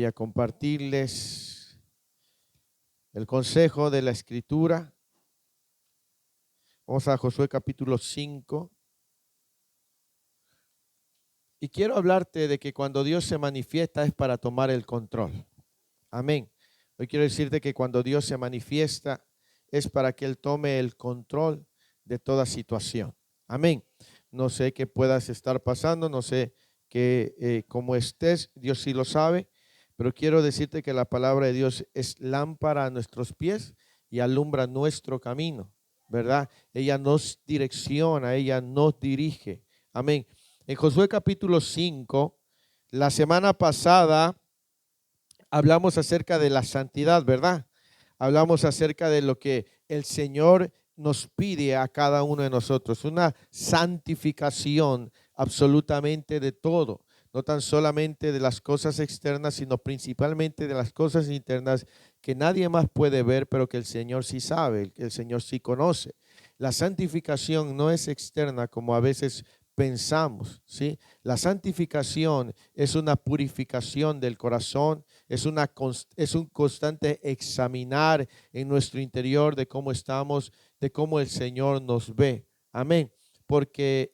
Voy a compartirles el consejo de la Escritura. Vamos a Josué capítulo 5. Y quiero hablarte de que cuando Dios se manifiesta es para tomar el control. Amén. Hoy quiero decirte que cuando Dios se manifiesta es para que Él tome el control de toda situación. Amén. No sé qué puedas estar pasando, no sé cómo estés, Dios sí lo sabe, pero quiero decirte que la palabra de Dios es lámpara a nuestros pies y alumbra nuestro camino, ¿verdad? Ella nos direcciona, ella nos dirige. Amén. En Josué capítulo 5, la semana pasada hablamos acerca de la santidad, ¿verdad? Hablamos acerca de lo que el Señor nos pide a cada uno de nosotros, una santificación absolutamente de todo, no tan solamente de las cosas externas, sino principalmente de las cosas internas que nadie más puede ver, pero que el Señor sí sabe, que el Señor sí conoce. La santificación no es externa como a veces pensamos, ¿sí? La santificación es una purificación del corazón, es un constante examinar en nuestro interior de cómo estamos, de cómo el Señor nos ve. Amén. Porque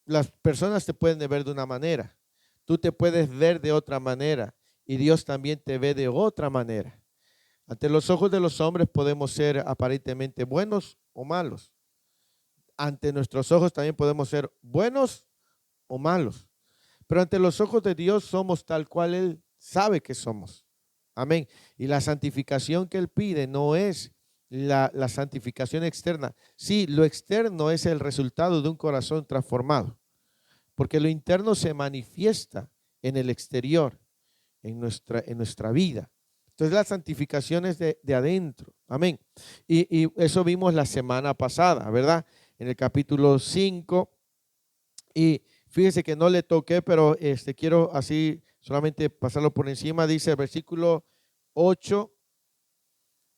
las personas te pueden ver de una manera, tú te puedes ver de otra manera y Dios también te ve de otra manera. Ante los ojos de los hombres podemos ser aparentemente buenos o malos. Ante nuestros ojos también podemos ser buenos o malos. Pero ante los ojos de Dios somos tal cual Él sabe que somos. Amén. Y la santificación que Él pide no es la santificación externa. Sí, lo externo es el resultado de un corazón transformado. Porque lo interno se manifiesta en el exterior, en nuestra vida. Entonces la santificación es de adentro. Amén. Y eso vimos la semana pasada, ¿verdad? En el capítulo 5. Y fíjese que no le toqué, pero quiero así solamente pasarlo por encima. Dice el versículo 8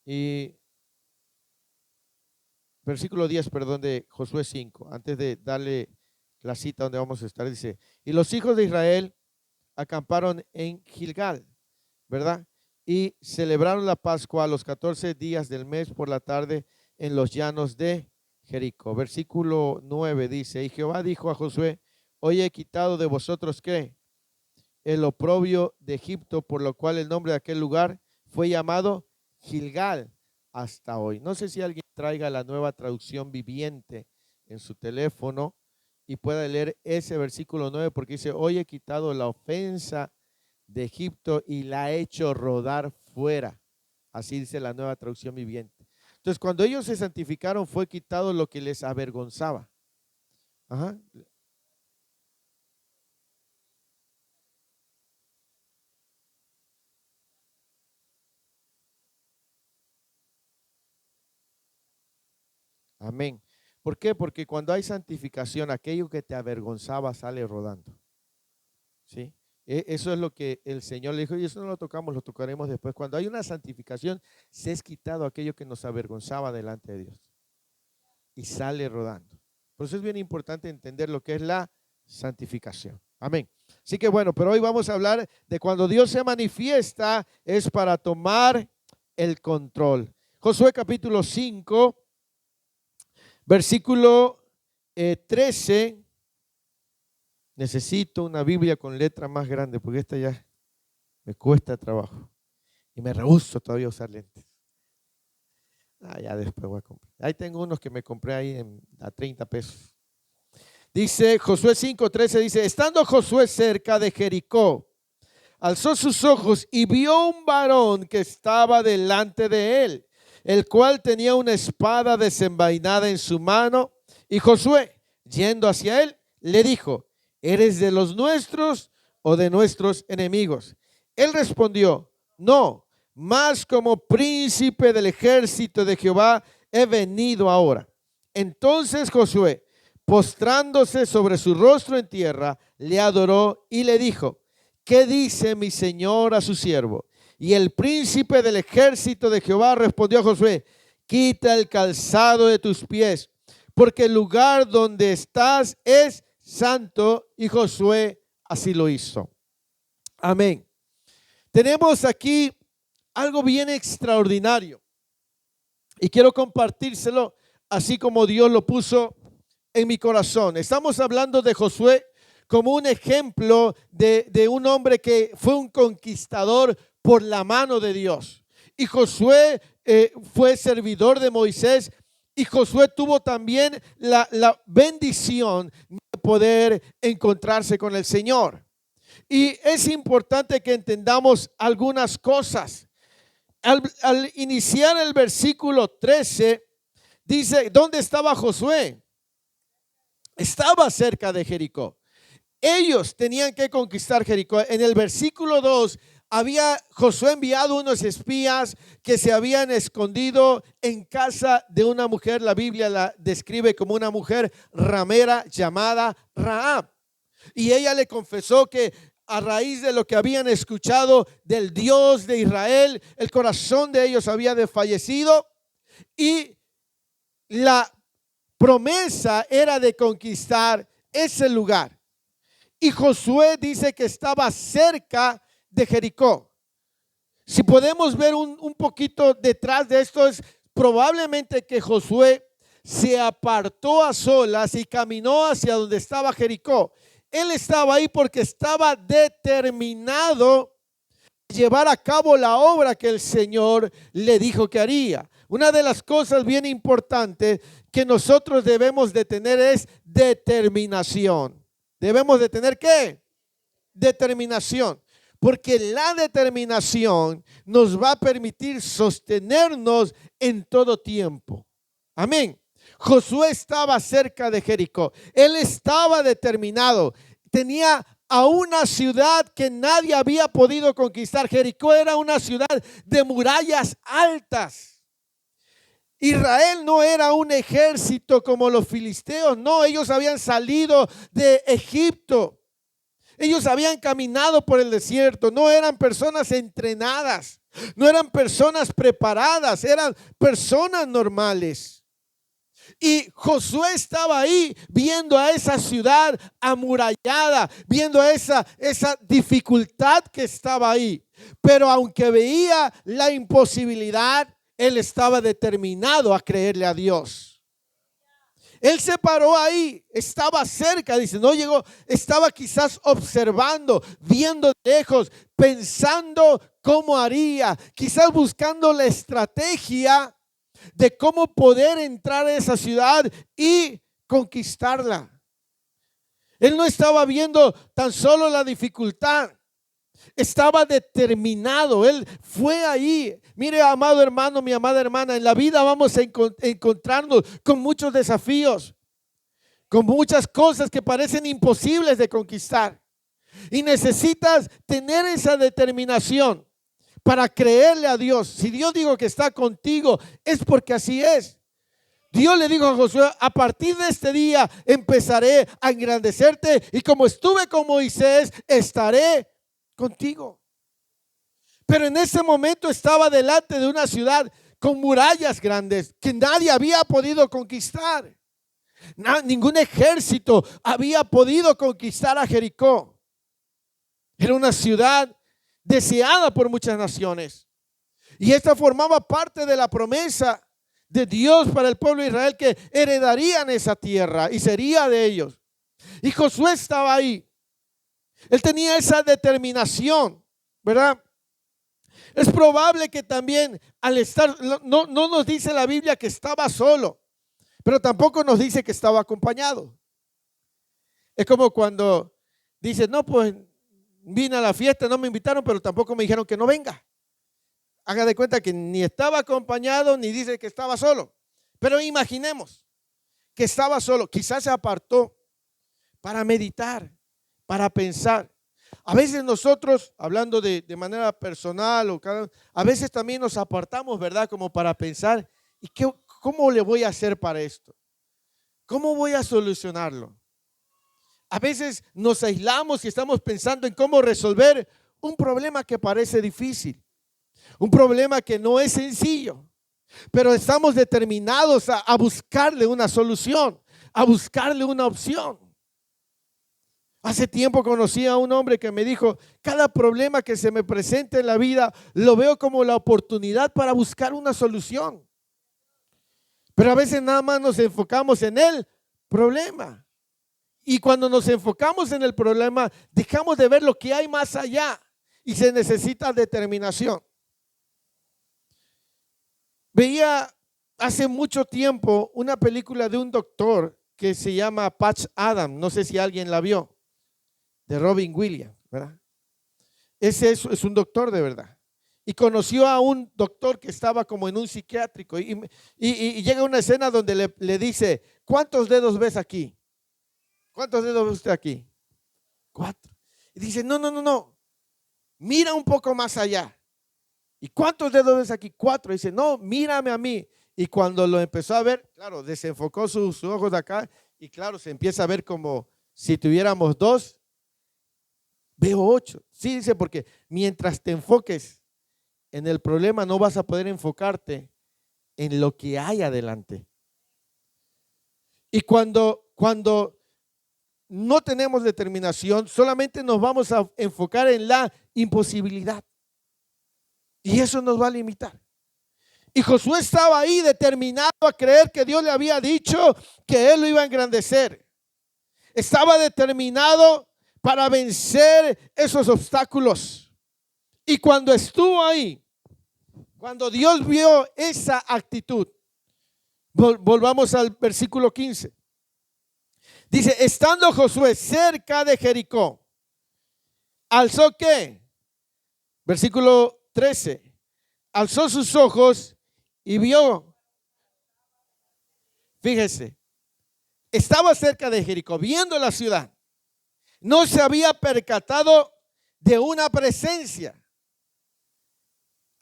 y versículo 10, perdón, de Josué 5. Antes de darle la cita donde vamos a estar, dice: y los hijos de Israel acamparon en Gilgal, ¿verdad? Y celebraron la Pascua a los 14 días del mes por la tarde en los llanos de Jericó. Versículo 9 dice: y Jehová dijo a Josué: hoy he quitado de vosotros, ¿qué? El oprobio de Egipto, por lo cual el nombre de aquel lugar fue llamado Gilgal hasta hoy. No sé si alguien traiga la nueva traducción viviente en su teléfono y pueda leer ese versículo 9, porque dice: hoy he quitado la ofensa de Egipto y la he hecho rodar fuera. Así dice la nueva traducción viviente. Entonces, cuando ellos se santificaron, fue quitado lo que les avergonzaba. Ajá. Amén. ¿Por qué? Porque cuando hay santificación, aquello que te avergonzaba sale rodando. ¿Sí? Eso es lo que el Señor le dijo, y eso no lo tocamos, lo tocaremos después. Cuando hay una santificación, se es quitado aquello que nos avergonzaba delante de Dios y sale rodando. Por eso es bien importante entender lo que es la santificación. Amén. Así que bueno, pero hoy vamos a hablar de cuando Dios se manifiesta es para tomar el control. Josué capítulo 5, versículo 13. Necesito una Biblia con letra más grande porque esta ya me cuesta trabajo y me rehúso todavía a usar lentes. Ya después voy a comprar. Ahí tengo unos que me compré ahí a 30 pesos. Dice Josué 5:13, dice: estando Josué cerca de Jericó, alzó sus ojos y vio un varón que estaba delante de él, el cual tenía una espada desenvainada en su mano. Y Josué, yendo hacia él, le dijo: ¿eres de los nuestros o de nuestros enemigos? Él respondió: no, mas como príncipe del ejército de Jehová he venido ahora. Entonces Josué, postrándose sobre su rostro en tierra, le adoró y le dijo: ¿qué dice mi señor a su siervo? Y el príncipe del ejército de Jehová respondió a Josué: quita el calzado de tus pies, porque el lugar donde estás es santo. Y Josué así lo hizo. Amén. Tenemos aquí algo bien extraordinario y quiero compartírselo así como Dios lo puso en mi corazón. Estamos hablando de Josué como un ejemplo de un hombre que fue un conquistador por la mano de Dios. Y Josué fue servidor de Moisés, y Josué tuvo también la bendición de poder encontrarse con el Señor. Y es importante que entendamos algunas cosas. Al iniciar el versículo 13, dice, ¿dónde estaba Josué? Estaba cerca de Jericó. Ellos tenían que conquistar Jericó. En el versículo 2 había Josué enviado unos espías que se habían escondido en casa de una mujer. La Biblia la describe como una mujer ramera llamada Rahab. Y ella le confesó que a raíz de lo que habían escuchado del Dios de Israel, el corazón de ellos había desfallecido y la promesa era de conquistar ese lugar. Y Josué dice que estaba cerca de Jericó. Si podemos ver un poquito detrás de esto, es probablemente que Josué se apartó a solas y caminó hacia donde estaba Jericó. Él estaba ahí porque estaba determinado a llevar a cabo la obra que el Señor le dijo que haría. Una de las cosas bien importantes que nosotros debemos de tener es determinación. Debemos de tener ¿qué? Determinación. Porque la determinación nos va a permitir sostenernos en todo tiempo. Amén. Josué estaba cerca de Jericó. Él estaba determinado. Tenía a una ciudad que nadie había podido conquistar. Jericó era una ciudad de murallas altas. Israel no era un ejército como los filisteos. No, ellos habían salido de Egipto. Ellos habían caminado por el desierto. No eran personas entrenadas. No eran personas preparadas. Eran personas normales. Y Josué estaba ahí viendo a esa ciudad amurallada, viendo esa dificultad que estaba ahí. Pero aunque veía la imposibilidad, él estaba determinado a creerle a Dios. Él se paró ahí, estaba cerca, dice, no llegó, estaba quizás observando, viendo de lejos, pensando cómo haría, quizás buscando la estrategia de cómo poder entrar a esa ciudad y conquistarla. Él no estaba viendo tan solo la dificultad, estaba determinado. Él fue ahí. Mire, amado hermano, mi amada hermana, en la vida vamos a encontrarnos con muchos desafíos, con muchas cosas que parecen imposibles de conquistar. Y necesitas tener esa determinación para creerle a Dios. Si Dios dijo que está contigo, es porque así es. Dios le dijo a Josué, a partir de este día empezaré a engrandecerte y como estuve con Moisés, estaré contigo. Pero en ese momento estaba delante de una ciudad con murallas grandes que nadie había podido conquistar. Ningún ejército había podido conquistar a Jericó. Era una ciudad deseada por muchas naciones. Y esta formaba parte de la promesa de Dios para el pueblo de Israel, que heredarían esa tierra y sería de ellos. Y Josué estaba ahí. Él tenía esa determinación, ¿verdad? Es probable que también al estar, no nos dice la Biblia que estaba solo, pero tampoco nos dice que estaba acompañado. Es como cuando dice, no, pues vine a la fiesta, no me invitaron, pero tampoco me dijeron que no venga. Haga de cuenta que ni estaba acompañado, ni dice que estaba solo. Pero imaginemos que estaba solo. Quizás se apartó para meditar, para pensar. A veces nosotros, hablando de manera personal, a veces también nos apartamos, ¿verdad? Como para pensar, ¿y cómo le voy a hacer para esto? ¿Cómo voy a solucionarlo? A veces nos aislamos y estamos pensando en cómo resolver un problema que parece difícil. Un problema que no es sencillo, pero estamos determinados a buscarle una solución, a buscarle una opción. Hace tiempo conocí a un hombre que me dijo, cada problema que se me presenta en la vida lo veo como la oportunidad para buscar una solución. Pero a veces nada más nos enfocamos en el problema. Y cuando nos enfocamos en el problema, dejamos de ver lo que hay más allá y se necesita determinación. Veía hace mucho tiempo una película de un doctor que se llama Patch Adams, no sé si alguien la vio, de Robin Williams, ¿verdad? Ese es un doctor de verdad. Y conoció a un doctor que estaba como en un psiquiátrico y llega una escena donde le dice, ¿cuántos dedos ves aquí? ¿Cuántos dedos ve usted aquí? 4. Y dice, no, mira un poco más allá. ¿Y cuántos dedos ves aquí? 4. Y dice, no, mírame a mí. Y cuando lo empezó a ver, claro, desenfocó sus ojos de acá y claro, se empieza a ver como si tuviéramos 2, veo 8. Sí, dice, porque mientras te enfoques en el problema no vas a poder enfocarte en lo que hay adelante. Y cuando no tenemos determinación, solamente nos vamos a enfocar en la imposibilidad. Y eso nos va a limitar. Y Josué estaba ahí determinado a creer que Dios le había dicho que él lo iba a engrandecer. Estaba determinado para vencer esos obstáculos. Y cuando estuvo ahí, cuando Dios vio esa actitud, volvamos al versículo 15. Dice, estando Josué cerca de Jericó, ¿alzó qué? Versículo 13. Alzó sus ojos y vio. Fíjese, estaba cerca de Jericó, viendo la ciudad. No se había percatado de una presencia.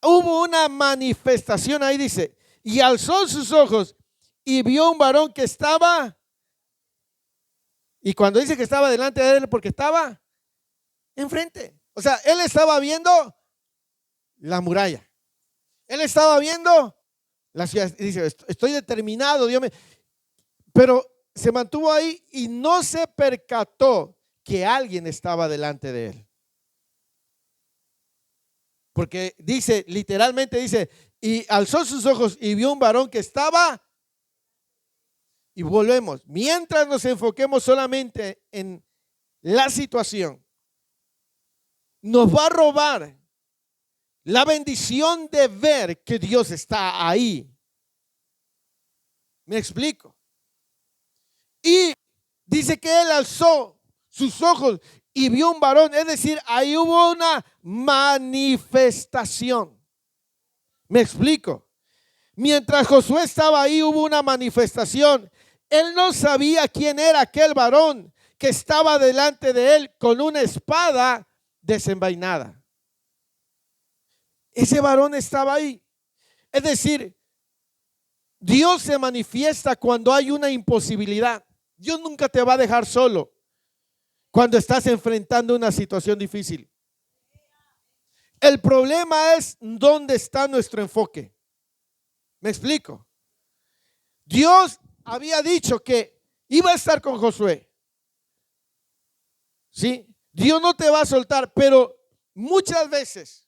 Hubo una manifestación ahí, dice, y alzó sus ojos y vio un varón que estaba. Y cuando dice que estaba delante de él, porque estaba enfrente. O sea, él estaba viendo la muralla. Él estaba viendo la ciudad. Y dice, estoy determinado, Dios me. Pero se mantuvo ahí y no se percató que alguien estaba delante de él. Porque dice, literalmente dice, y alzó sus ojos y vio un varón que estaba. Y volvemos, mientras nos enfoquemos solamente en la situación, nos va a robar la bendición de ver que Dios está ahí. ¿Me explico? Y dice que él alzó sus ojos y vio un varón, es decir, ahí hubo una manifestación. ¿Me explico? Mientras Josué estaba ahí hubo una manifestación. Él no sabía quién era aquel varón que estaba delante de él con una espada desenvainada. Ese varón estaba ahí. Es decir, Dios se manifiesta cuando hay una imposibilidad. Dios nunca te va a dejar solo cuando estás enfrentando una situación difícil. El problema es dónde está nuestro enfoque. ¿Me explico? Dios había dicho que iba a estar con Josué. ¿Sí? Dios no te va a soltar, pero muchas veces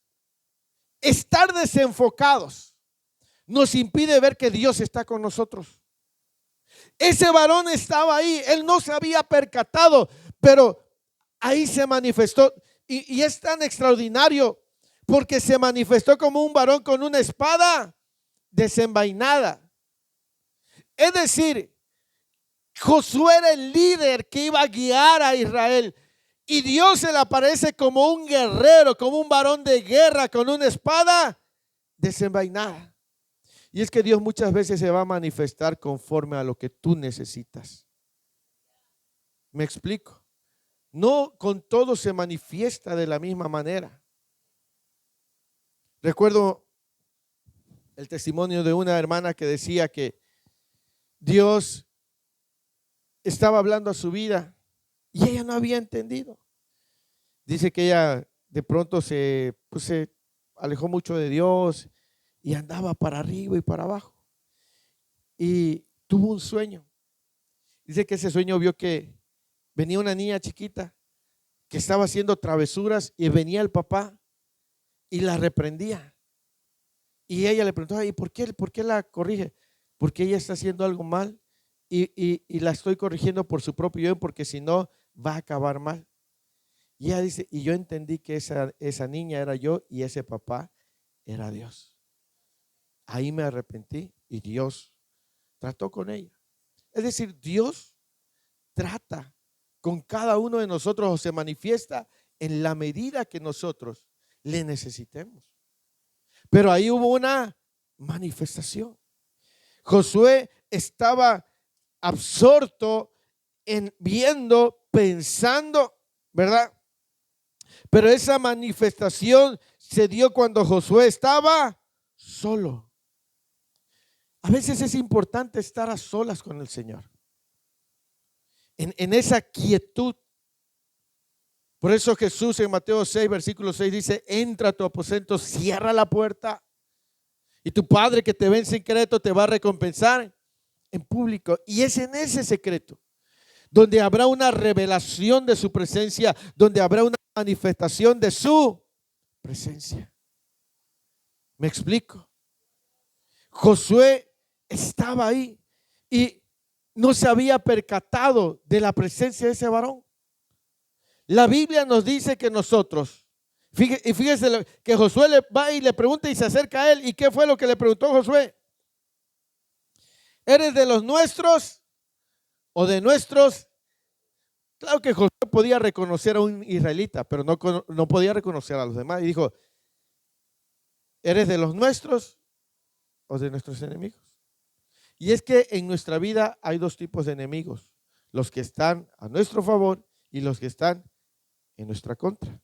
estar desenfocados nos impide ver que Dios está con nosotros. Ese varón estaba ahí, él no se había percatado, pero ahí se manifestó y es tan extraordinario porque se manifestó como un varón con una espada desenvainada. Es decir, Josué era el líder que iba a guiar a Israel y Dios se le aparece como un guerrero, como un varón de guerra con una espada desenvainada. Y es que Dios muchas veces se va a manifestar conforme a lo que tú necesitas. ¿Me explico? No con todo se manifiesta de la misma manera. Recuerdo el testimonio de una hermana que decía que Dios estaba hablando a su vida y ella no había entendido. Dice que ella de pronto se alejó mucho de Dios y andaba para arriba y para abajo. Y tuvo un sueño. Dice que ese sueño vio que venía una niña chiquita que estaba haciendo travesuras y venía el papá y la reprendía. Y ella le preguntaba, ¿y por qué la corrige? Porque ella está haciendo algo mal y la estoy corrigiendo por su propio bien, porque si no va a acabar mal. Y ella dice, y yo entendí que esa niña era yo y ese papá era Dios. Ahí me arrepentí y Dios trató con ella. Es decir, Dios trata con cada uno de nosotros o se manifiesta en la medida que nosotros le necesitemos. Pero ahí hubo una manifestación. Josué estaba absorto en viendo, pensando, ¿verdad? Pero esa manifestación se dio cuando Josué estaba solo. A veces es importante estar a solas con el Señor. En esa quietud. Por eso Jesús en Mateo 6, versículo 6 dice, entra a tu aposento, cierra la puerta y tu Padre que te ve en secreto te va a recompensar en público. Y es en ese secreto donde habrá una revelación de su presencia, donde habrá una manifestación de su presencia. ¿Me explico? Josué estaba ahí y no se había percatado de la presencia de ese varón. La Biblia nos dice que nosotros, fíjese que Josué le va y le pregunta y se acerca a él. ¿Y qué fue lo que le preguntó Josué? ¿Eres de los nuestros o de nuestros? Claro que Josué podía reconocer a un israelita, pero no podía reconocer a los demás. Y dijo, ¿eres de los nuestros o de nuestros enemigos? Y es que en nuestra vida hay dos tipos de enemigos: los que están a nuestro favor y los que están en nuestra contra.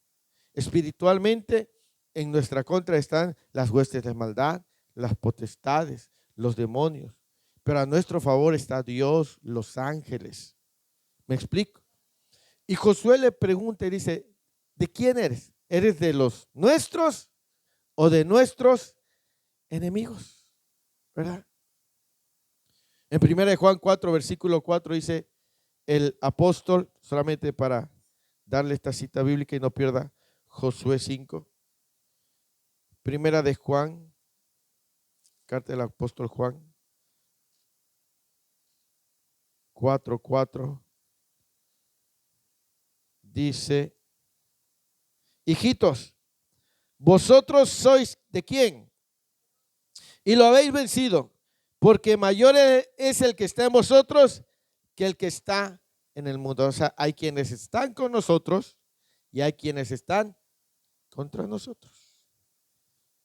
Espiritualmente, en nuestra contra están las huestes de maldad, las potestades, los demonios. Pero a nuestro favor está Dios, los ángeles. ¿Me explico? Y Josué le pregunta y dice, ¿de quién eres? ¿Eres de los nuestros o de nuestros enemigos? ¿Verdad? En 1 Juan 4, versículo 4 dice el apóstol, solamente para darle esta cita bíblica y no pierda Josué 5. Primera de Juan, carta del apóstol Juan 4:4 dice, hijitos, vosotros sois ¿de quién? Y lo habéis vencido, porque mayor es el que está en vosotros que el que está en el mundo. O sea, hay quienes están con nosotros y hay quienes están contra nosotros.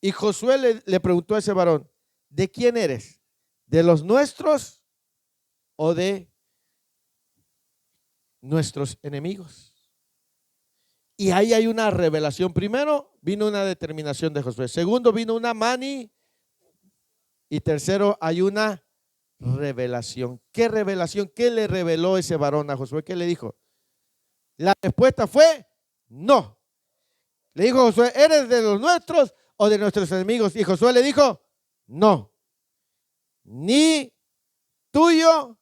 Y Josué le preguntó a ese varón, ¿de quién eres? ¿De los nuestros o de nuestros enemigos? Y ahí hay una revelación. Primero vino una determinación de Josué. Segundo vino una mani. Y tercero hay una revelación. ¿Qué revelación? ¿Qué le reveló ese varón a Josué? ¿Qué le dijo? La respuesta fue no. Le dijo Josué, ¿eres de los nuestros o de nuestros enemigos? Y Josué le dijo, no, ni tuyo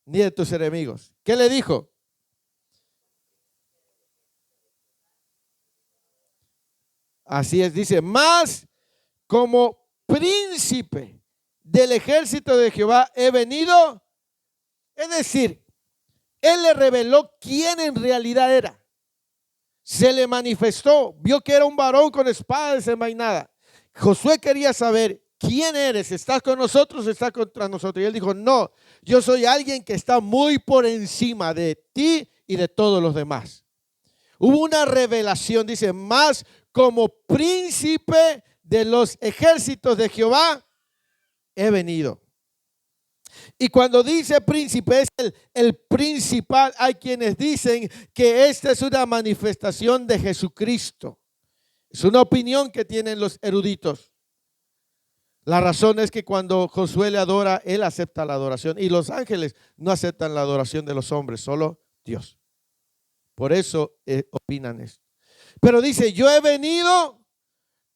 ni de tus enemigos. ¿Qué le dijo? Así es, dice, más como príncipe del ejército de Jehová he venido. Es decir, él le reveló quién en realidad era. Se le manifestó, vio que era un varón con espada desenvainada. Josué quería saber, ¿quién eres? ¿Estás con nosotros o estás contra nosotros? Y él dijo, no, yo soy alguien que está muy por encima de ti y de todos los demás. Hubo una revelación, dice, más como príncipe de los ejércitos de Jehová he venido. Y cuando dice príncipe, es el principal. Hay quienes dicen que esta es una manifestación de Jesucristo. Es una opinión que tienen los eruditos. La razón es que cuando Josué le adora, él acepta la adoración. Y los ángeles no aceptan la adoración de los hombres, solo Dios. Por eso opinan esto. Pero dice, yo he venido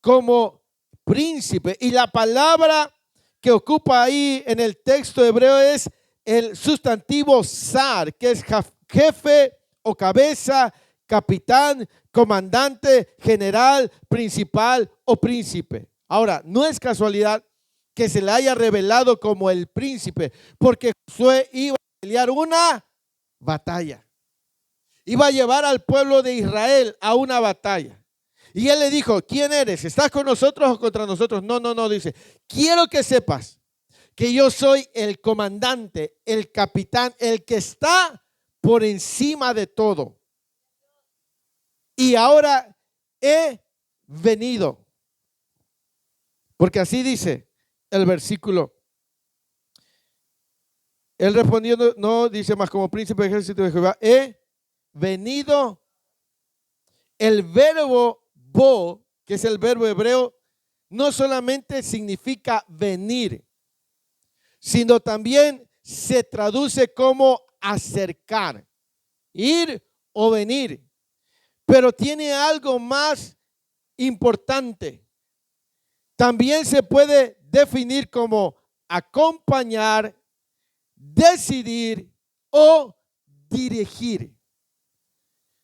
como príncipe. Y la palabra que ocupa ahí en el texto hebreo es el sustantivo zar, que es jefe o cabeza, capitán, comandante, general, principal o príncipe. Ahora, no es casualidad que se le haya revelado como el príncipe, porque Josué iba a pelear una batalla. Iba a llevar al pueblo de Israel a una batalla. Y él le dijo, ¿quién eres? ¿Estás con nosotros o contra nosotros? No, no, no, dice, quiero que sepas que yo soy el comandante, el capitán, el que está por encima de todo. Y ahora he venido. Porque así dice el versículo. Él respondiendo, no, dice más como príncipe del ejército de Jehová, he venido. El verbo bo, que es el verbo hebreo, no solamente significa venir, sino también se traduce como acercar, ir o venir. Pero tiene algo más importante. También se puede definir como acompañar, decidir o dirigir.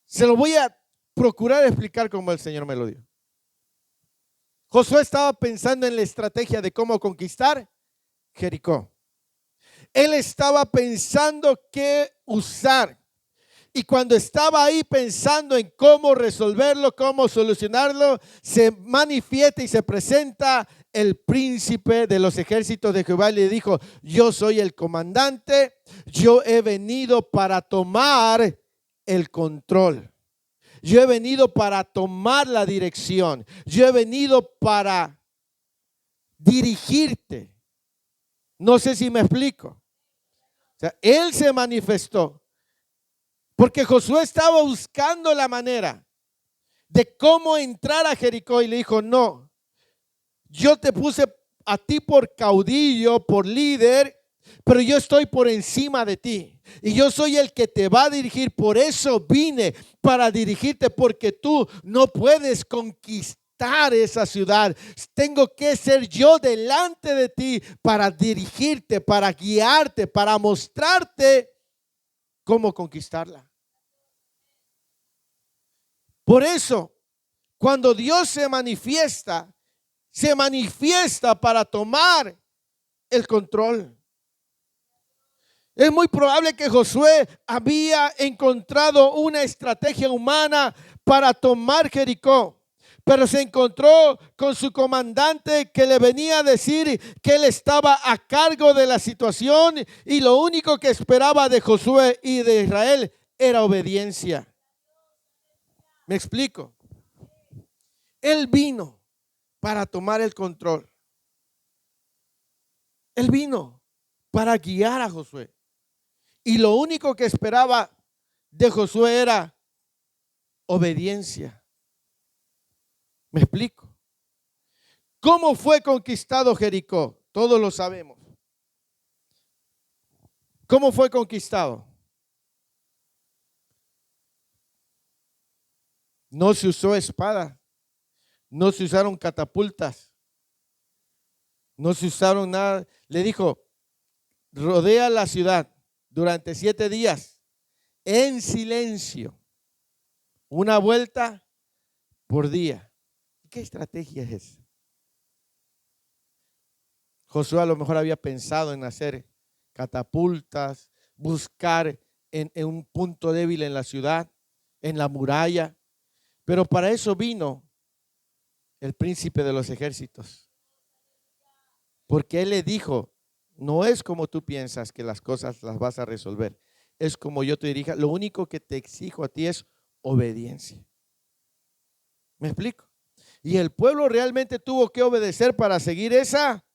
Se lo voy a procurar explicar como el Señor me lo dio. Josué estaba pensando en la estrategia de cómo conquistar Jericó. Él estaba pensando qué usar. Y cuando estaba ahí pensando en cómo resolverlo, cómo solucionarlo, se manifiesta y se presenta el príncipe de los ejércitos de Jehová y le dijo, yo soy el comandante, yo he venido para tomar el control. Yo he venido para tomar la dirección. Yo he venido para dirigirte. No sé si me explico. O sea, él se manifestó porque Josué estaba buscando la manera de cómo entrar a Jericó y le dijo, no, yo te puse a ti por caudillo, por líder, pero yo estoy por encima de ti y yo soy el que te va a dirigir. Por eso vine para dirigirte, porque tú no puedes conquistar esa ciudad. Tengo que ser yo delante de ti para dirigirte, para guiarte, para mostrarte cómo conquistarla. Por eso, cuando Dios se manifiesta para tomar el control. Es muy probable que Josué había encontrado una estrategia humana para tomar Jericó, pero se encontró con su comandante que le venía a decir que él estaba a cargo de la situación y lo único que esperaba de Josué y de Israel era obediencia. ¿Me explico? Él vino para tomar el control. Él vino para guiar a Josué. Y lo único que esperaba de Josué era obediencia. ¿Me explico? ¿Cómo fue conquistado Jericó? Todos lo sabemos. ¿Cómo fue conquistado? No se usó espada, no se usaron catapultas, no se usaron nada. Le dijo, rodea la ciudad durante 7 días en silencio, una vuelta por día. ¿Qué estrategia es esa? Josué a lo mejor había pensado en hacer catapultas, buscar en un punto débil en la ciudad, en la muralla, pero para eso vino el príncipe de los ejércitos, porque él le dijo, no es como tú piensas que las cosas las vas a resolver, es como yo te dirija. Lo único que te exijo a ti es obediencia. ¿Me explico? Y el pueblo realmente tuvo que obedecer para seguir esa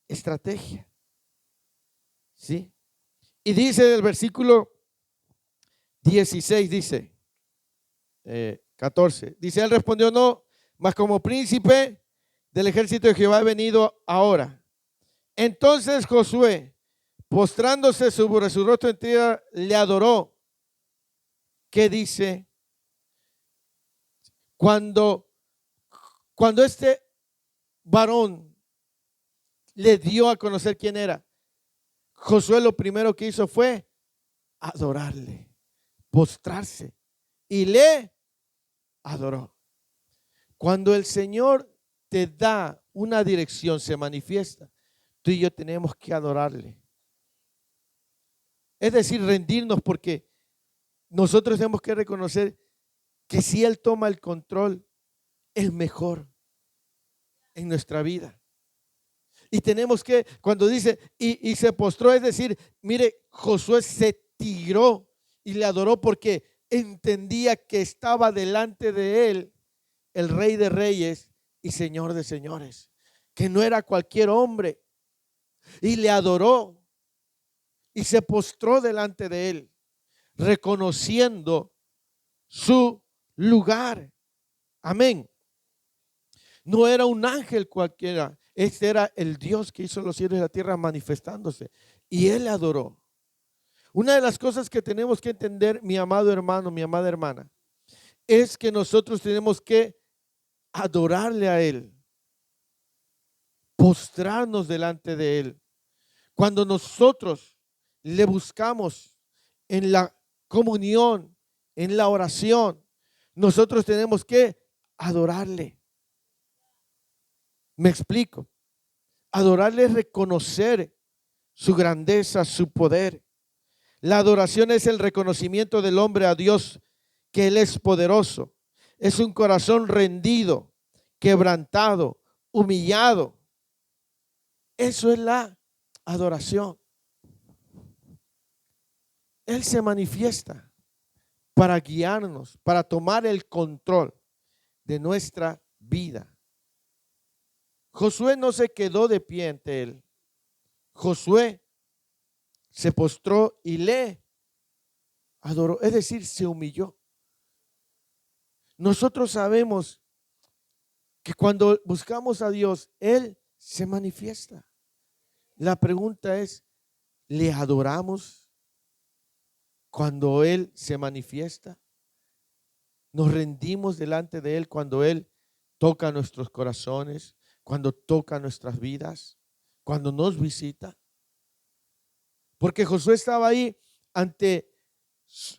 estrategia. ¿Sí? Y dice el versículo 16, dice 14, dice, él respondió, no, mas como príncipe del ejército de Jehová he venido ahora. Entonces Josué, postrándose sobre su rostro en tierra, le adoró. ¿Qué dice? Cuando este varón le dio a conocer quién era, Josué lo primero que hizo fue adorarle, postrarse, y le adoró. Cuando el Señor te da una dirección, se manifiesta, tú y yo tenemos que adorarle. Es decir, rendirnos, porque nosotros tenemos que reconocer que si Él toma el control, es mejor en nuestra vida. Y tenemos que, cuando dice, y se postró, es decir, mire, Josué se tiró y le adoró porque entendía que estaba delante de él el Rey de Reyes y Señor de Señores, que no era cualquier hombre. Y le adoró y se postró delante de él, reconociendo su lugar. Amén. No era un ángel cualquiera. Este era el Dios que hizo los cielos y la tierra manifestándose. Y él adoró. Una de las cosas que tenemos que entender, mi amado hermano, mi amada hermana, es que nosotros tenemos que adorarle a Él, postrarnos delante de Él. Cuando nosotros le buscamos en la comunión, en la oración, nosotros tenemos que adorarle. Me explico. Adorarle es reconocer su grandeza, su poder. La adoración es el reconocimiento del hombre a Dios, que Él es poderoso. Es un corazón rendido, quebrantado, humillado. Eso es la adoración. Él se manifiesta para guiarnos, para tomar el control de nuestra vida. Josué no se quedó de pie ante él. Josué se postró y le adoró, es decir, se humilló. Nosotros sabemos que cuando buscamos a Dios, Él se manifiesta. La pregunta es, ¿le adoramos cuando Él se manifiesta? ¿Nos rendimos delante de Él cuando Él toca nuestros corazones, cuando toca nuestras vidas, cuando nos visita? Porque Josué estaba ahí ante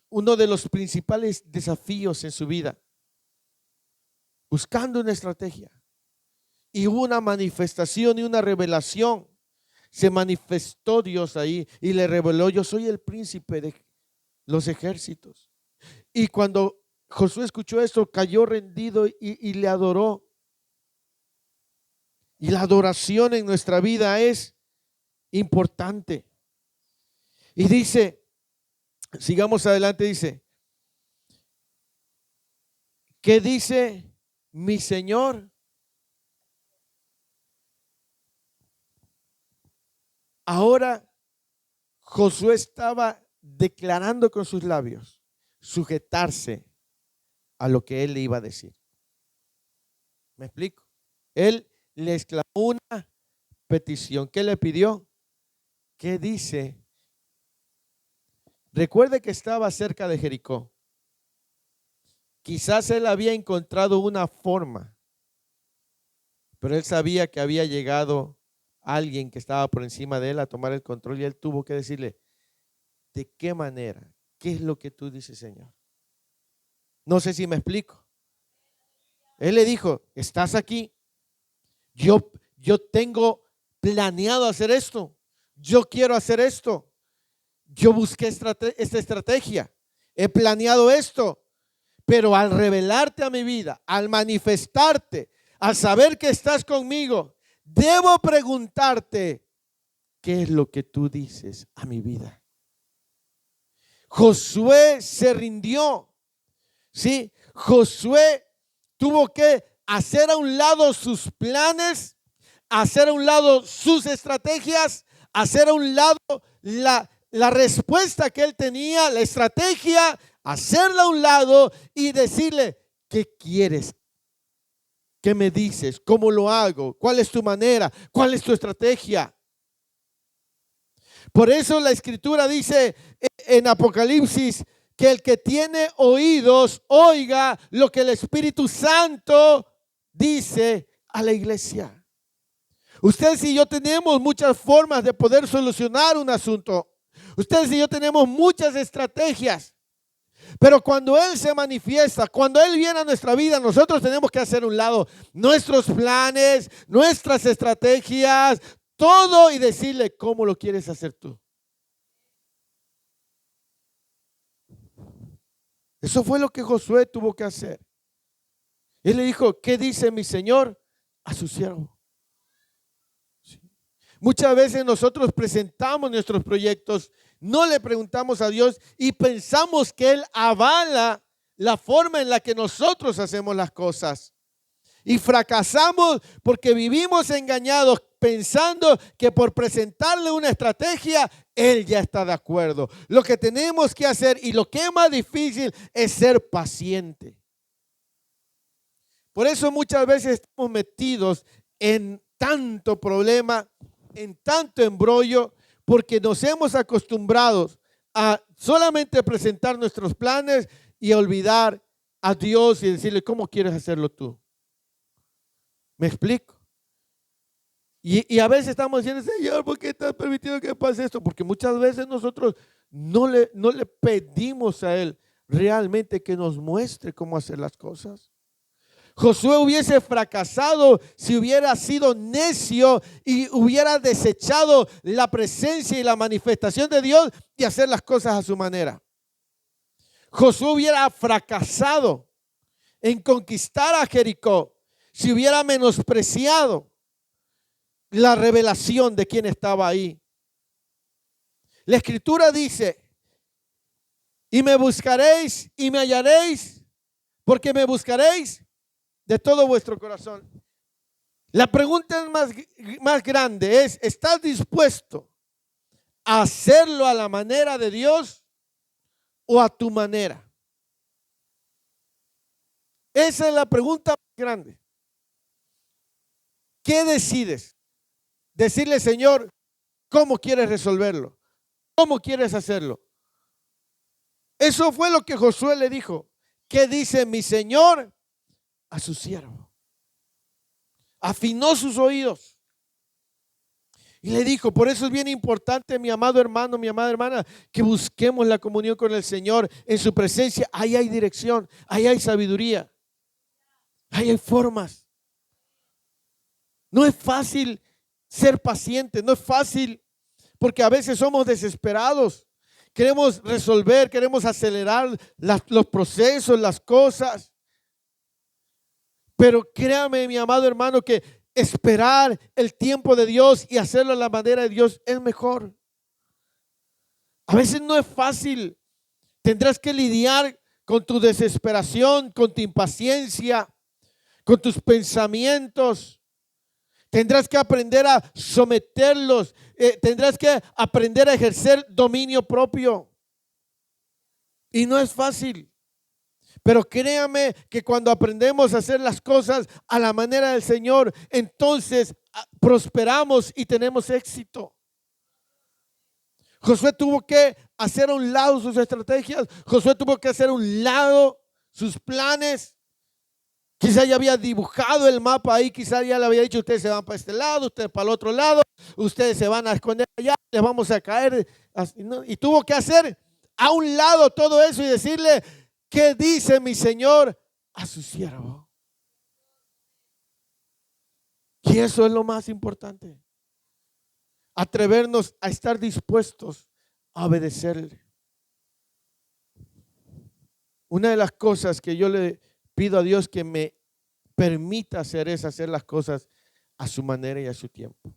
uno de los principales desafíos en su vida, buscando una estrategia. Y hubo una manifestación y una revelación. Se manifestó Dios ahí y le reveló: yo soy el príncipe de los ejércitos. Y cuando Josué escuchó esto, cayó rendido y le adoró. Y la adoración en nuestra vida es importante. Y dice, sigamos adelante, dice, ¿qué dice mi Señor? Ahora Josué estaba declarando con sus labios sujetarse a lo que él le iba a decir. ¿Me explico? Él le exclamó una petición. ¿Qué le pidió? ¿Qué dice? Recuerde que estaba cerca de Jericó. Quizás él había encontrado una forma, pero él sabía que había llegado alguien que estaba por encima de él a tomar el control, y él tuvo que decirle: ¿de qué manera? ¿Qué es lo que tú dices, Señor? No sé si me explico. Él le dijo: estás aquí, yo tengo planeado hacer esto, yo quiero hacer esto, yo busqué esta estrategia, he planeado esto, pero al revelarte a mi vida, al manifestarte, al saber que estás conmigo, debo preguntarte: ¿qué es lo que tú dices a mi vida? Josué se rindió. Sí, Josué tuvo que hacer a un lado sus planes, hacer a un lado sus estrategias, hacer a un lado la respuesta que él tenía, la estrategia, hacerla a un lado y decirle: ¿qué quieres? ¿Qué me dices? ¿Cómo lo hago? ¿Cuál es tu manera? ¿Cuál es tu estrategia? Por eso la Escritura dice en Apocalipsis que el que tiene oídos oiga lo que el Espíritu Santo dice a la iglesia. Ustedes y yo tenemos muchas formas de poder solucionar un asunto. Ustedes y yo tenemos muchas estrategias. Pero cuando Él se manifiesta, cuando Él viene a nuestra vida, nosotros tenemos que hacer a un lado nuestros planes, nuestras estrategias, todo y decirle cómo lo quieres hacer tú. Eso fue lo que Josué tuvo que hacer. Él le dijo, ¿qué dice mi Señor a su siervo? Sí. Muchas veces nosotros presentamos nuestros proyectos, no le preguntamos a Dios y pensamos que Él avala la forma en la que nosotros hacemos las cosas. Y fracasamos porque vivimos engañados pensando que por presentarle una estrategia, Él ya está de acuerdo. Lo que tenemos que hacer y lo que es más difícil es ser paciente. Por eso muchas veces estamos metidos en tanto problema, en tanto embrollo, porque nos hemos acostumbrado a solamente presentar nuestros planes y a olvidar a Dios y decirle, ¿cómo quieres hacerlo tú? ¿Me explico? Y a veces estamos diciendo, Señor, ¿por qué estás permitiendo que pase esto? Porque muchas veces nosotros no le pedimos a Él realmente que nos muestre cómo hacer las cosas. Josué hubiese fracasado si hubiera sido necio y hubiera desechado la presencia y la manifestación de Dios y hacer las cosas a su manera. Josué hubiera fracasado en conquistar a Jericó si hubiera menospreciado la revelación de quien estaba ahí. La Escritura dice, y me buscaréis y me hallaréis, porque me buscaréis de todo vuestro corazón. La pregunta más grande es, ¿estás dispuesto a hacerlo a la manera de Dios o a tu manera? Esa es la pregunta más grande. ¿Qué decides? Decirle, Señor, ¿cómo quieres resolverlo? ¿Cómo quieres hacerlo? Eso fue lo que Josué le dijo. ¿Qué dice mi Señor a su siervo? Afinó sus oídos y le dijo, por eso es bien importante, mi amado hermano, mi amada hermana, que busquemos la comunión con el Señor en su presencia. Ahí hay dirección, ahí hay sabiduría, ahí hay formas. No es fácil ser paciente, no es fácil porque a veces somos desesperados. Queremos resolver, queremos acelerar los procesos, las cosas. Pero créame, mi amado hermano, que esperar el tiempo de Dios y hacerlo a la manera de Dios es mejor. A veces no es fácil. Tendrás que lidiar con tu desesperación, con tu impaciencia, con tus pensamientos. Tendrás que aprender a someterlos. Tendrás que aprender a ejercer dominio propio. Y no es fácil. Pero créame que cuando aprendemos a hacer las cosas a la manera del Señor, entonces prosperamos y tenemos éxito. Josué tuvo que hacer a un lado sus estrategias. Josué tuvo que hacer a un lado sus planes. Quizá ya había dibujado el mapa ahí, quizá ya le había dicho, ustedes se van para este lado, ustedes para el otro lado, ustedes se van a esconder allá, les vamos a caer. Y tuvo que hacer a un lado todo eso y decirle, ¿qué dice mi Señor a su siervo? Y eso es lo más importante. Atrevernos a estar dispuestos a obedecerle. Una de las cosas que yo le pido a Dios que me permita hacer es hacer las cosas a su manera y a su tiempo.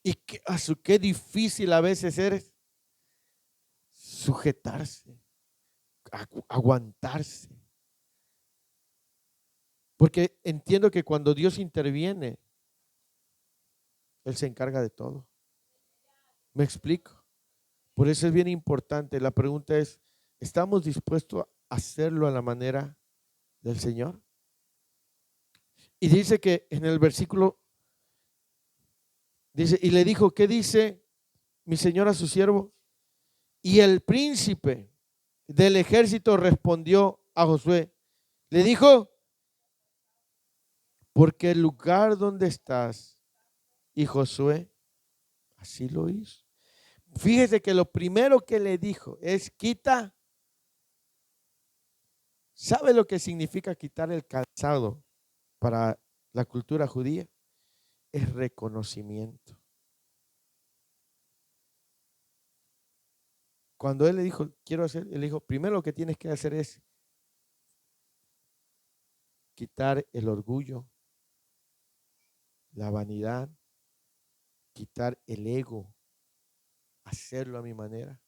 Y qué difícil a veces es sujetarse, aguantarse. Porque entiendo que cuando Dios interviene, Él se encarga de todo. ¿Me explico? Por eso es bien importante. La pregunta es, ¿estamos dispuestos a hacerlo a la manera del Señor? Y dice que en el versículo, dice, y le dijo, ¿qué dice mi Señor a su siervo? Y el príncipe del ejército respondió a Josué. Le dijo, porque el lugar donde estás, y Josué así lo hizo. Fíjese que lo primero que le dijo es, quita ¿Sabe lo que significa quitar el calzado para la cultura judía? Es reconocimiento. Cuando él le dijo, quiero hacer, él dijo, primero lo que tienes que hacer es quitar el orgullo, la vanidad, quitar el ego, hacerlo a mi manera.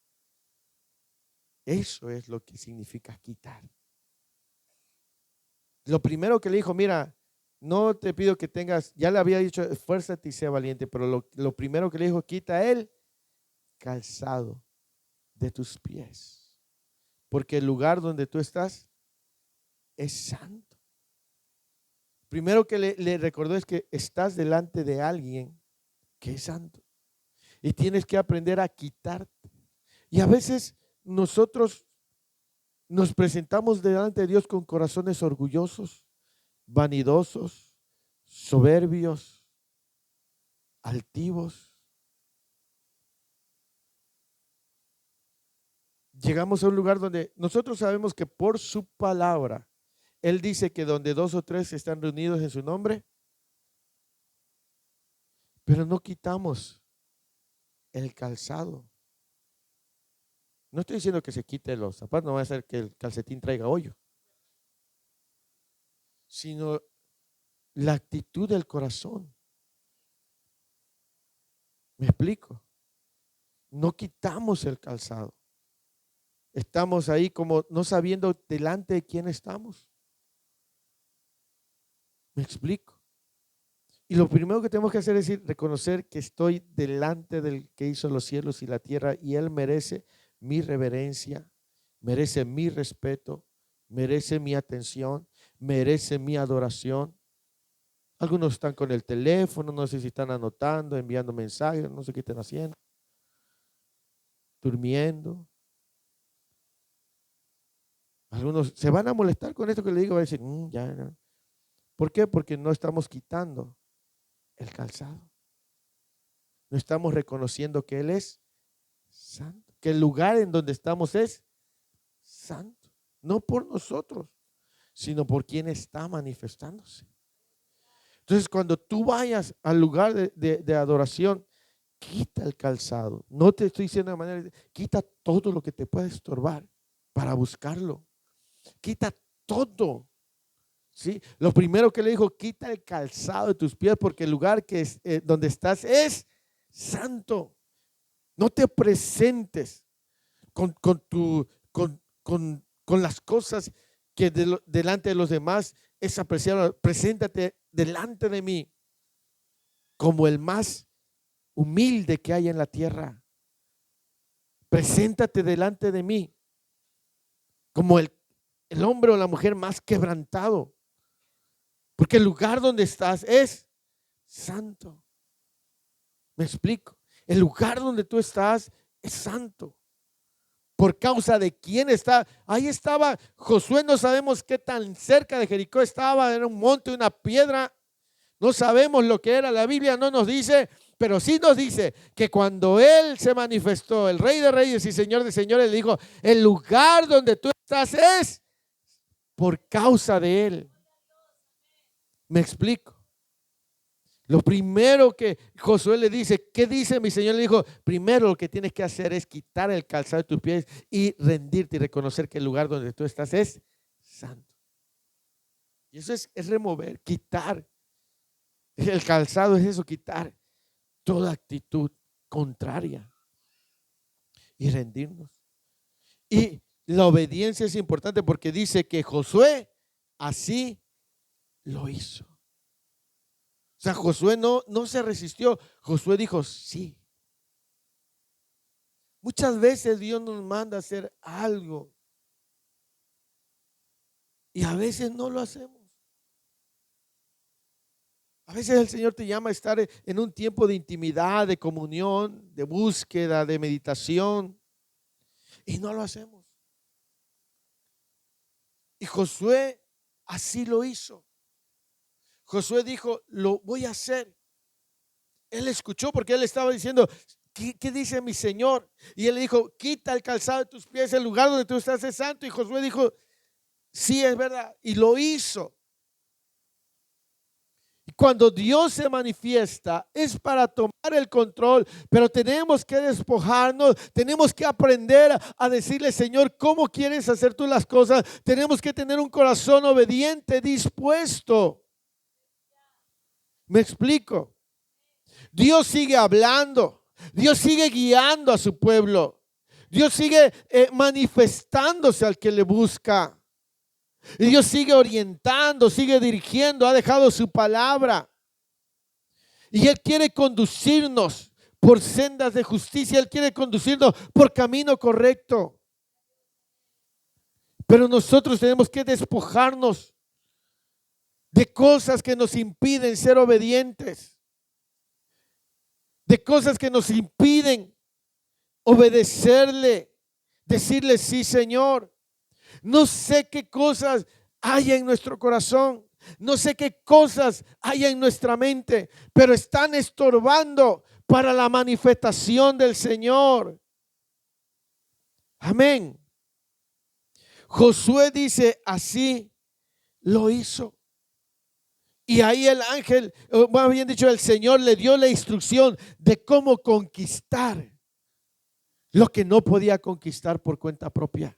Eso es lo que significa quitar. Lo primero que le dijo, mira, no te pido que tengas, ya le había dicho, esfuérzate y sea valiente, pero lo primero que le dijo, quita el calzado de tus pies, porque el lugar donde tú estás es santo. Primero que le recordó es que estás delante de alguien que es santo y tienes que aprender a quitarte. Y a veces nosotros nos presentamos delante de Dios con corazones orgullosos, vanidosos, soberbios, altivos. Llegamos a un lugar donde nosotros sabemos que por su palabra, Él dice que donde 2 o 3 están reunidos en su nombre, pero no quitamos el calzado. No estoy diciendo que se quite los zapatos, no va a ser que el calcetín traiga hoyo, sino la actitud del corazón. ¿Me explico? No quitamos el calzado. Estamos ahí como no sabiendo delante de quién estamos. ¿Me explico? Y lo primero que tenemos que hacer es reconocer que estoy delante del que hizo los cielos y la tierra y Él merece mi reverencia, merece mi respeto, merece mi atención, merece mi adoración. Algunos están con el teléfono, no sé si están anotando, enviando mensajes, no sé qué están haciendo, durmiendo. Algunos se van a molestar con esto que le digo, van a decir, ya, no. ¿Por qué? Porque no estamos quitando el calzado. No estamos reconociendo que Él es santo, que el lugar en donde estamos es santo, no por nosotros, sino por quien está manifestándose. Entonces, cuando tú vayas al lugar de adoración, quita el calzado. No te estoy diciendo de manera, quita todo lo que te pueda estorbar para buscarlo. Quita todo. ¿Sí? Lo primero que le dijo, quita el calzado de tus pies porque el lugar que es, donde estás es santo. No te presentes con las cosas que delante de los demás es apreciado. Preséntate delante de mí como el más humilde que hay en la tierra. Preséntate delante de mí como el hombre o la mujer más quebrantado. Porque el lugar donde estás es santo. ¿Me explico? El lugar donde tú estás es santo. Por causa de quién está. Ahí estaba Josué, no sabemos qué tan cerca de Jericó estaba, era un monte, una piedra. No sabemos lo que era, la Biblia no nos dice, pero sí nos dice que cuando Él se manifestó, el Rey de Reyes y Señor de Señores, le dijo, el lugar donde tú estás es por causa de Él. ¿Me explico? Lo primero que Josué le dice, ¿qué dice mi Señor? Le dijo, primero lo que tienes que hacer es quitar el calzado de tus pies y rendirte y reconocer que el lugar donde tú estás es santo. Y eso es remover, quitar. El calzado es eso, quitar toda actitud contraria y rendirnos. Y la obediencia es importante porque dice que Josué así lo hizo. O sea, Josué no se resistió. Josué dijo, sí. Muchas veces Dios nos manda a hacer algo y a veces no lo hacemos. A veces el Señor te llama a estar en un tiempo de intimidad, de comunión, de búsqueda, de meditación y no lo hacemos. Y Josué así lo hizo. Josué dijo, lo voy a hacer. Él escuchó porque él estaba diciendo, ¿qué dice mi Señor? Y él le dijo, quita el calzado de tus pies, el lugar donde tú estás es santo. Y Josué dijo, Sí, es verdad. Y lo hizo. Y cuando Dios se manifiesta es para tomar el control, pero tenemos que despojarnos, tenemos que aprender a decirle, Señor, ¿cómo quieres hacer tú las cosas? Tenemos que tener un corazón obediente, dispuesto. ¿Me explico? Dios sigue hablando, Dios sigue guiando a su pueblo, Dios sigue manifestándose al que le busca. Y Dios sigue orientando, sigue dirigiendo, ha dejado su palabra. Y Él quiere conducirnos por sendas de justicia, Él quiere conducirnos por camino correcto. Pero nosotros tenemos que despojarnos de cosas que nos impiden ser obedientes, de cosas que nos impiden obedecerle, decirle sí, Señor. No sé qué cosas hay en nuestro corazón, no sé qué cosas hay en nuestra mente, pero están estorbando para la manifestación del Señor. Amén. Josué dice, así lo hizo. Y ahí el ángel, más bien dicho, el Señor le dio la instrucción de cómo conquistar lo que no podía conquistar por cuenta propia.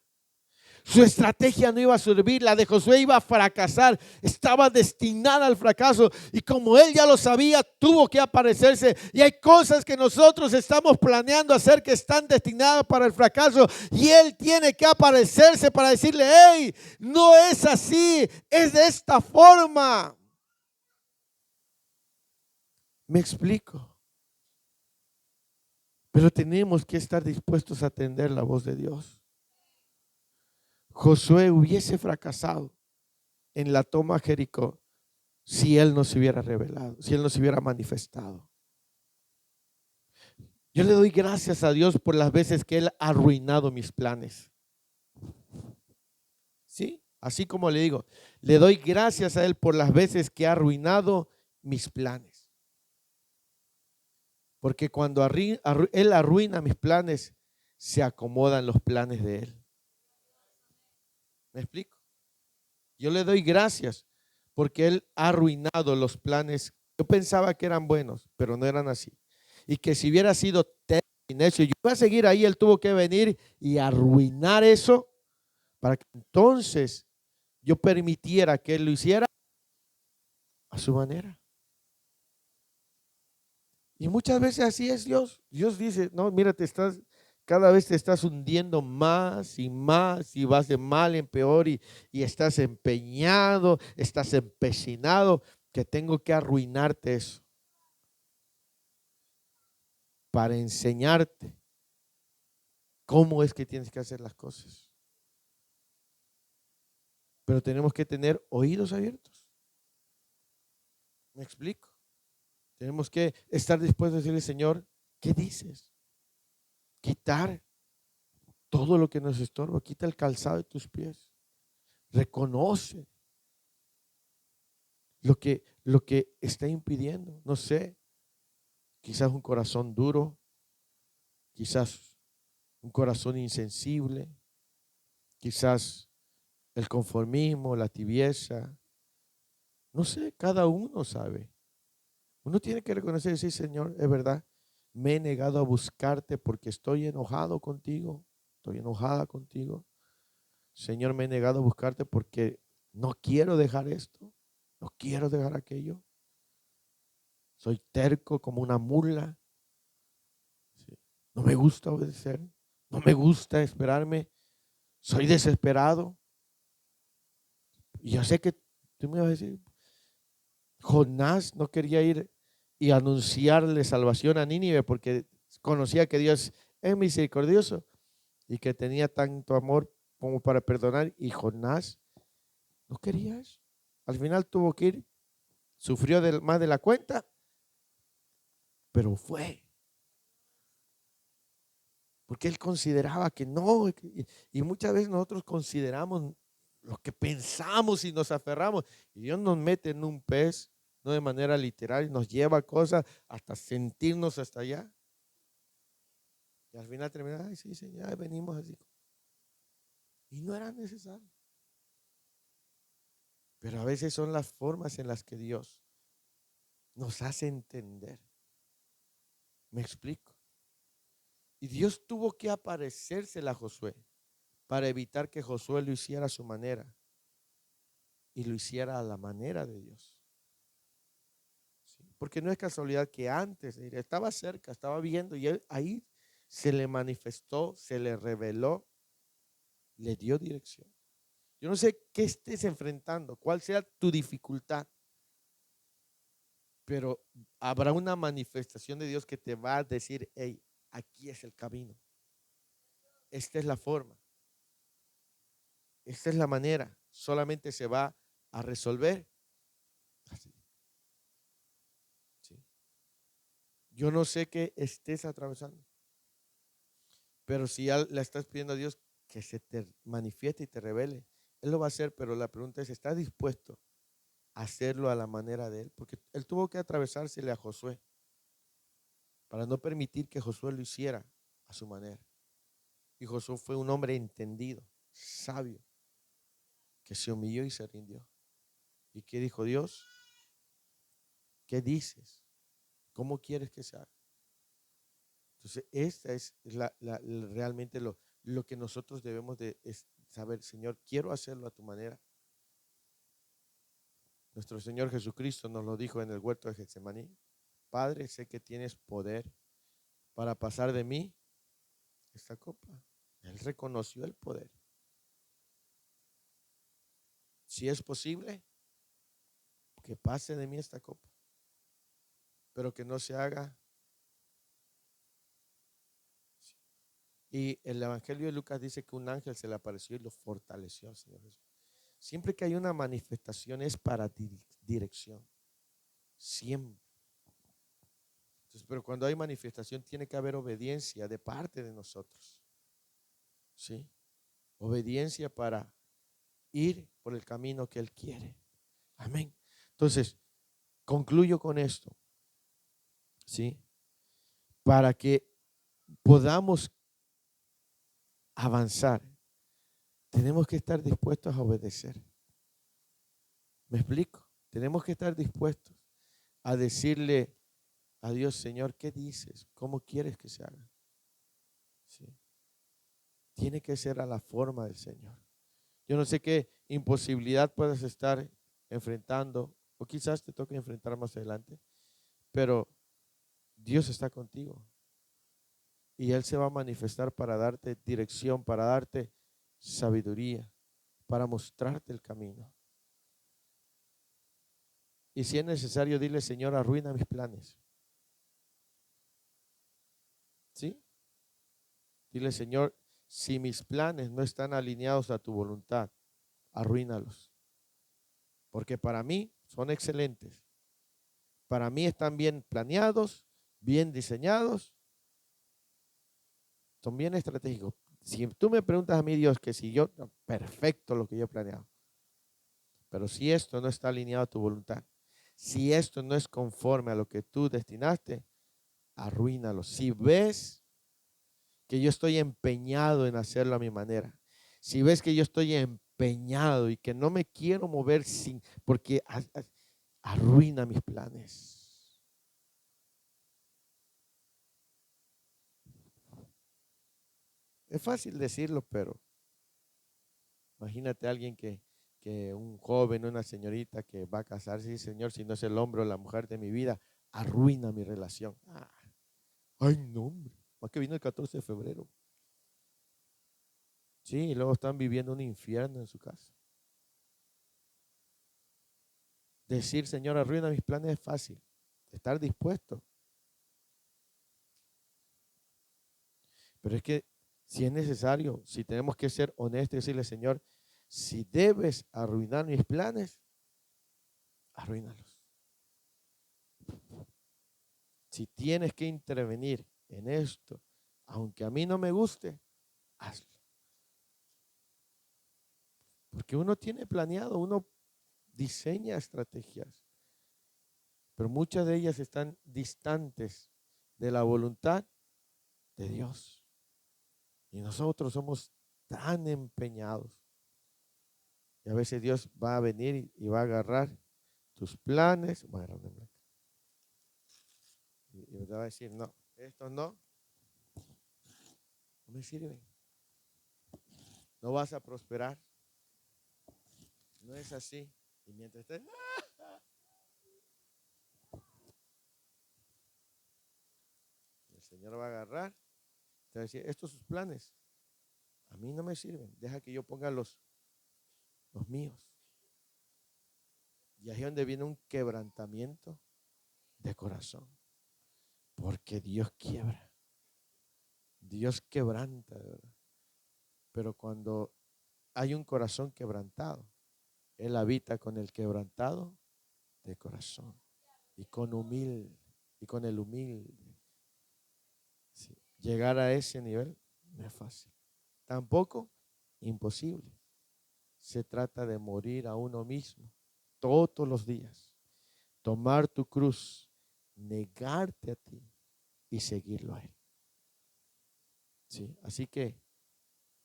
Su estrategia no iba a servir, la de Josué iba a fracasar, estaba destinada al fracaso y como él ya lo sabía, tuvo que aparecerse. Y hay cosas que nosotros estamos planeando hacer que están destinadas para el fracaso y él tiene que aparecerse para decirle, hey, no es así, es de esta forma. Me explico. Pero tenemos que estar dispuestos a atender la voz de Dios. Josué hubiese fracasado en la toma de Jericó si él no se hubiera revelado, si él no se hubiera manifestado. Yo le doy gracias a Dios por las veces que él ha arruinado mis planes. ¿Sí? Así como le digo, le doy gracias a él por las veces que ha arruinado mis planes. Porque cuando él arruina mis planes, se acomodan los planes de él. ¿Me explico? Yo le doy gracias porque él ha arruinado los planes. Yo pensaba que eran buenos, pero no eran así. Y que si hubiera sido necio, yo iba a seguir ahí, él tuvo que venir y arruinar eso para que entonces yo permitiera que él lo hiciera a su manera. Y muchas veces así es Dios. Dios dice, no, mira, cada vez te estás hundiendo más y vas de mal en peor y estás empeñado, estás empecinado, que tengo que arruinarte eso para enseñarte cómo es que tienes que hacer las cosas. Pero tenemos que tener oídos abiertos. ¿Me explico? Tenemos que estar dispuestos a decirle, Señor, ¿qué dices? Quitar todo lo que nos estorba, quita el calzado de tus pies. Reconoce lo que está impidiendo. No sé, quizás un corazón duro, quizás un corazón insensible, quizás el conformismo, la tibieza. No sé, cada uno sabe. Uno tiene que reconocer y decir, Señor, es verdad, me he negado a buscarte porque estoy enojado contigo, estoy enojada contigo. Señor, me he negado a buscarte porque no quiero dejar esto, no quiero dejar aquello. Soy terco como una mula. Sí. No me gusta obedecer, no me gusta esperarme, soy desesperado. Y yo sé que tú me vas a decir, Jonás no quería ir y anunciarle salvación a Nínive porque conocía que Dios es misericordioso y que tenía tanto amor como para perdonar. Y Jonás no quería eso. Al final tuvo que ir, sufrió más de la cuenta, pero fue. Porque él consideraba que no. Y muchas veces nosotros consideramos lo que pensamos y nos aferramos. Y Dios nos mete en un pez, no de manera literal, y nos lleva a cosas hasta sentirnos hasta allá. Y al final termina, ay, sí, Señor, venimos así. Y no era necesario. Pero a veces son las formas en las que Dios nos hace entender. ¿Me explico? Y Dios tuvo que aparecérsela a Josué para evitar que Josué lo hiciera a su manera y lo hiciera a la manera de Dios. ¿Sí? Porque no es casualidad que antes estaba cerca, estaba viendo y él ahí se le manifestó, se le reveló, le dio dirección. Yo no sé qué estés enfrentando, cuál sea tu dificultad, pero habrá una manifestación de Dios que te va a decir, hey, aquí es el camino, esta es la forma, esta es la manera, solamente se va a resolver así. ¿Sí? Yo no sé qué estés atravesando, pero si ya le estás pidiendo a Dios que se te manifieste y te revele, Él lo va a hacer, pero la pregunta es, ¿estás dispuesto a hacerlo a la manera de Él? Porque Él tuvo que atravesársele a Josué para no permitir que Josué lo hiciera a su manera. Y Josué fue un hombre entendido, sabio, que se humilló y se rindió. ¿Y qué dijo Dios? ¿Qué dices? ¿Cómo quieres que se haga? Entonces, esta es realmente lo que nosotros debemos de saber. Señor, quiero hacerlo a tu manera. Nuestro Señor Jesucristo nos lo dijo en el huerto de Getsemaní. Padre, sé que tienes poder para pasar de mí esta copa. Él reconoció el poder. Si es posible, que pase de mí esta copa, pero que no se haga. Y el Evangelio de Lucas dice que un ángel se le apareció y lo fortaleció al Señor Jesús. Siempre que hay una manifestación es para dirección. Siempre. Entonces, pero cuando hay manifestación tiene que haber obediencia de parte de nosotros. ¿Sí? Obediencia para ir por el camino que Él quiere. Amén. Entonces, concluyo con esto. ¿Sí? Para que podamos avanzar, tenemos que estar dispuestos a obedecer. ¿Me explico? Tenemos que estar dispuestos a decirle a Dios, Señor, ¿qué dices? ¿Cómo quieres que se haga? ¿Sí? Tiene que ser a la forma del Señor. Yo no sé qué imposibilidad puedas estar enfrentando, o quizás te toque enfrentar más adelante, pero Dios está contigo y Él se va a manifestar para darte dirección, para darte sabiduría, para mostrarte el camino. Y si es necesario, dile, Señor, arruina mis planes. ¿Sí? Dile, Señor, si mis planes no están alineados a tu voluntad, arruínalos. Porque para mí son excelentes. Para mí están bien planeados, bien diseñados, son bien estratégicos. Si tú me preguntas a mí, Dios, que si yo, perfecto lo que yo he planeado. Pero si esto no está alineado a tu voluntad, si esto no es conforme a lo que tú destinaste, arruínalo. Si ves que yo estoy empeñado en hacerlo a mi manera, si ves que yo estoy empeñado y que no me quiero mover sin, porque arruina mis planes. Es fácil decirlo, pero imagínate a alguien que un joven, una señorita que va a casarse y dice, Señor, si no es el hombre o la mujer de mi vida, arruina mi relación. Ay, no, hombre. Más que vino el 14 de febrero. Sí, y luego están viviendo un infierno en su casa. Decir, Señor, arruina mis planes es fácil. Estar dispuesto. Pero es que si es necesario, si tenemos que ser honestos y decirle, Señor, si debes arruinar mis planes, arruínalos. Si tienes que intervenir en esto, aunque a mí no me guste, hazlo. Porque uno tiene planeado, uno diseña estrategias, pero muchas de ellas están distantes de la voluntad de Dios. Y nosotros somos tan empeñados Y a veces Dios va a venir y va a agarrar tus planes. Bueno, y te va a decir, no, esto no me sirve. No vas a prosperar. No es así. Y mientras estés, el Señor va a agarrar. Te va a decir, estos sus planes a mí no me sirven. Deja que yo ponga los míos. Y ahí es donde viene un quebrantamiento de corazón. Porque Dios quiebra. Dios quebranta, de verdad. Pero cuando hay un corazón quebrantado, Él habita con el quebrantado de corazón. Y con humilde. Y con el humilde. Sí. Llegar a ese nivel no es fácil. Tampoco imposible. Se trata de morir a uno mismo todos los días. Tomar tu cruz, negarte a ti y seguirlo a Él. ¿Sí? Así que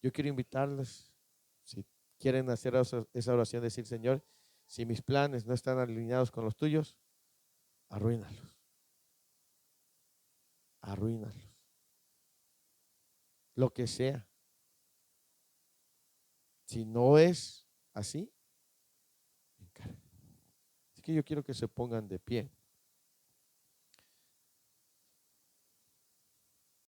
yo quiero invitarles, si quieren hacer esa oración, decir, Señor, si mis planes no están alineados con los tuyos, arruínalos. Arruínalos. Lo que sea. Si no es así, encarga. Así que yo quiero que se pongan de pie.